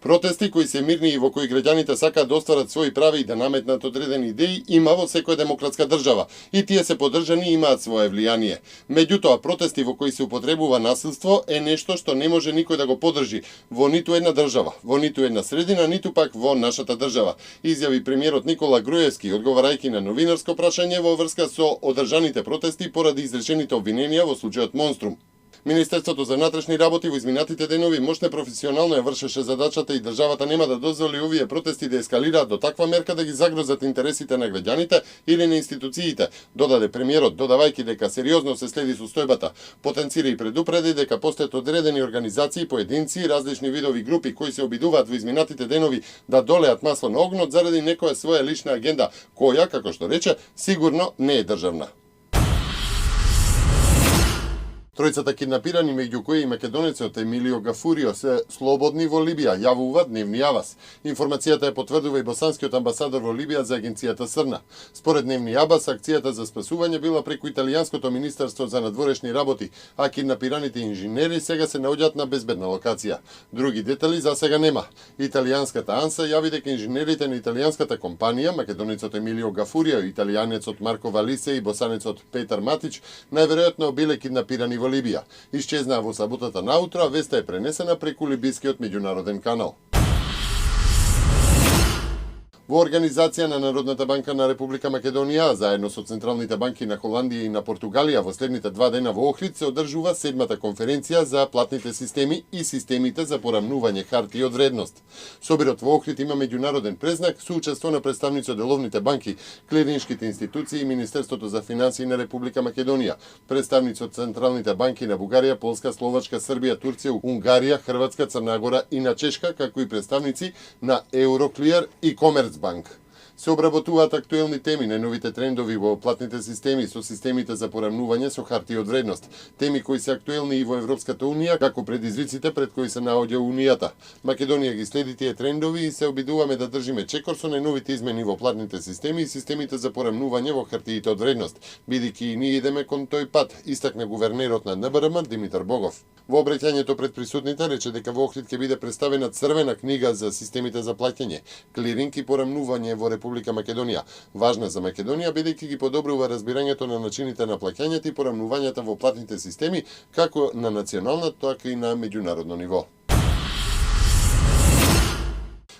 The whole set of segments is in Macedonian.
Протести кои се мирни и во кои граѓаните сакаат да остварат своји прави и да наметнат одредени идеи има во секоја демократска држава и тие се поддржани и имаат свое влијание. Меѓутоа, протести во кои се употребува насилство е нешто што не може никој да го поддржи во ниту една држава, во ниту една средина, ниту пак во нашата држава, изјави премиерот Никола Груевски, одговарајќи на новинарско прашање во врска со одржаните протести поради изречените обвиненија во случајот Монструм. Министерството за внатрешни работи во изминатите денови мощно професионално ја вршеше задачата и државата нема да дозволи овие протести да ескалираат до таква мерка да ги загрозат интересите на граѓаните или на институциите, додаде премиерот, додавајќи дека сериозно се следи состојбата. Потенцира и предупреди дека постојат одредени организации, поединци и различни видови групи кои се обидуваат во изминатите денови да долеат масло на огнот заради некоја своја лична агенда, која, како што рече, сигурно не е државна. Тројцата киднапирани, меѓу кои и македонецот Емилио Гафурио, се слободни во Либија, јавува Дневни Авас. Информацијата ја потврдува и босанскиот амбасадор во Либија за агенцијата Срна. Според Дневни Авас, акцијата за спасување била преку италијанското министерство за надворешни работи, а киднапираните инженери сега се наоѓаат на безбедна локација. Други детали за сега нема. Италијанската АНСА јави дека инженерите на италијанската компанија, македонецот Емилио Гафурио, италијанецот Марко Валисе и босанецот Петар Матич, најверојатно биле киднапирани во Либија. Исчезнаа во саботата наутро, а веста е пренесена преку либискиот меѓународен канал. Во организација на Народната банка на Република Македонија, заедно со централните банки на Холандија и на Португалија во следните 2 дена во Охрид се одржува 7-та конференција за платните системи и системите за порамнување харти од вредност. Собирот во Охрид има меѓународен презнак со учество на представници од деловните банки, клириншките институции и Министерството за финансии на Република Македонија, представници од централните банки на Бугарија, Полска, Словачка, Србија, Турција, Унгарија, Хрватска, Црна Гора и на Чешка, како и представници на Евроклиер и Комерцбанк. Се обработуваат актуелни теми, најновите трендови во платните системи со системите за порамнување со харти од вредност, теми кои се актуелни и во Европската унија, како предизвиците пред кои се наоѓа унијата. Македонија ги следи тие трендови и се обидуваме да држиме чекор со најновите измени во платните системи и системите за порамнување во хартиите од вредност, бидејќи и ние идеме кон тој пат, истакна гувернерот на НБРМ Димитар Богов. Во обраќањето пред присутните рече дека во Охрид ќе биде представена црвена книга за системите за плаќање, клиринг и порамнување во Република Македонија, важна за Македонија бидејќи ги подобрува разбирањето на начините на плаќањето и порамнувањето во платните системи, како на национално, така и на меѓународно ниво.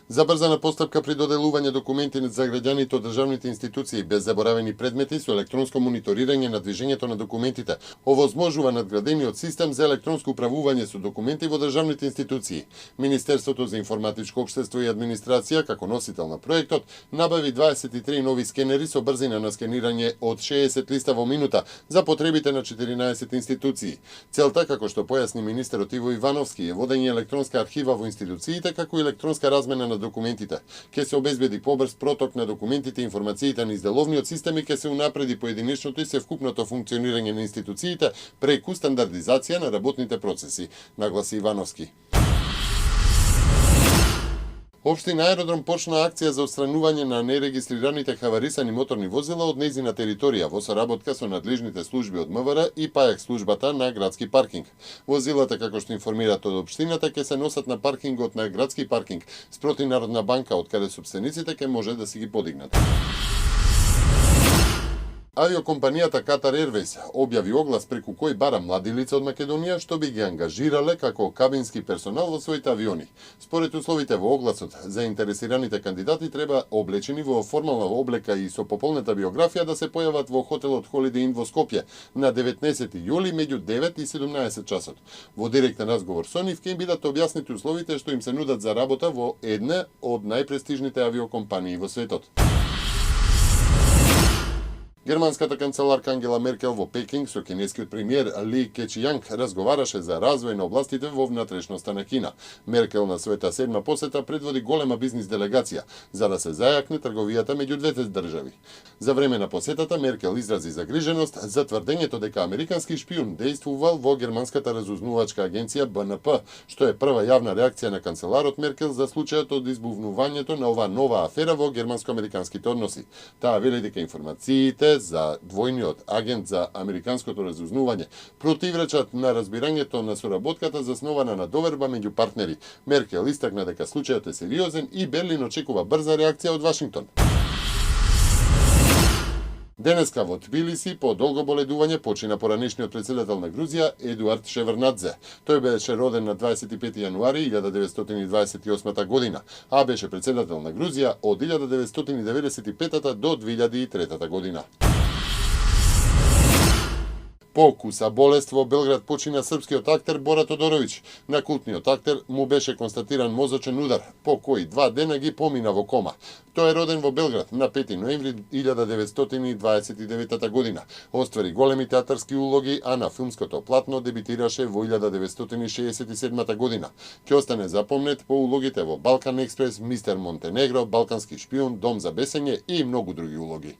Забрзана постапка при доделување документи за граѓаните од државните институции без заборавени предмети со електронско мониторирање на движењето на документите овозможува надградениот систем за електронско управување со документи во државните институции. Министерството за информатичко општество и администрација, како носител на проектот, набави 23 нови скенери со брзина на скенирање од 60 листа во минута за потребите на 14 институции. Целта, како што појасни министерот Иво Ивановски, е водење електронска архива во институциите, како и електронска размена на документите. Ке се обезбеди побрз проток на документите и информациите на изделовниот систем и ке се унапреди поединечното и севкупното функционирање на институциите преку стандардизација на работните процеси, нагласи Ивановски. Општина Аеродром почна акција за отстранување на нерегистрираните хаварисани моторни возила од нејзина територија во соработка со надлежните служби од МВР и ПАЕК службата на градски паркинг. Возилата, како што информираат од општината, ќе се носат на паркингот на градски паркинг спроти Народна банка, од каде сопствениците ќе може да си ги подигнат. Авиокомпанијата Qatar Airways објави оглас преку кој бара млади лица од Македонија што би ги ангажирале како кабински персонал во своите авиони. Според условите во огласот, заинтересираните кандидати треба облечени во формална облека и со пополнета биографија да се појават во хотелот Holiday Inn во Скопје на 19 јули меѓу 9 и 17 часот. Во директен разговор со нив ќе им бидат објаснети условите што им се нудат за работа во една од најпрестижните авиокомпании во светот. Германската канцеларка Ангела Меркел во Пекинг со кинескиот премиер Ли Кечијанг разговараше за развој на областите во внатрешноста на Кина. Меркел на својата 7-ма посета предводи голема бизнис делегација за да се зајакне трговијата меѓу двете држави. За време на посетата Меркел изрази загриженост за тврдењето дека американски шпион дејствувал во германската разузнавачка агенција БНП, што е прва јавна реакција на канцеларот Меркел за случајот од избувнувањето на оваа нова афера во германско-американските односи. Таа вели дека информациите за двојниот агент за американското разузнување противречат на разбирањето на соработката заснована на доверба меѓу партнери. Меркел истакна дека случајот е сериозен и Берлин очекува брза реакција од Вашингтон. Денеска во Тбилиси по долго боледување почина поранешниот председател на Грузија Едуард Шеврнадзе. Тој беше роден на 25 јануари 1928 година, а беше председател на Грузија од 1995 до 2003 година. По куса болест во Белград почина српскиот актер Бора Тодоровиќ. На култниот актер му беше констатиран мозочен удар, по кој 2 дена ги помина во кома. Тој е роден во Белград на 5 ноември 1929 година. Оствари големи театарски улоги, а на филмското платно дебитираше во 1967 година. Ќе остане запомнет по улогите во Балкан експрес, Мистер Монтенегро, Балкански шпион, Дом за бесење и многу други улоги.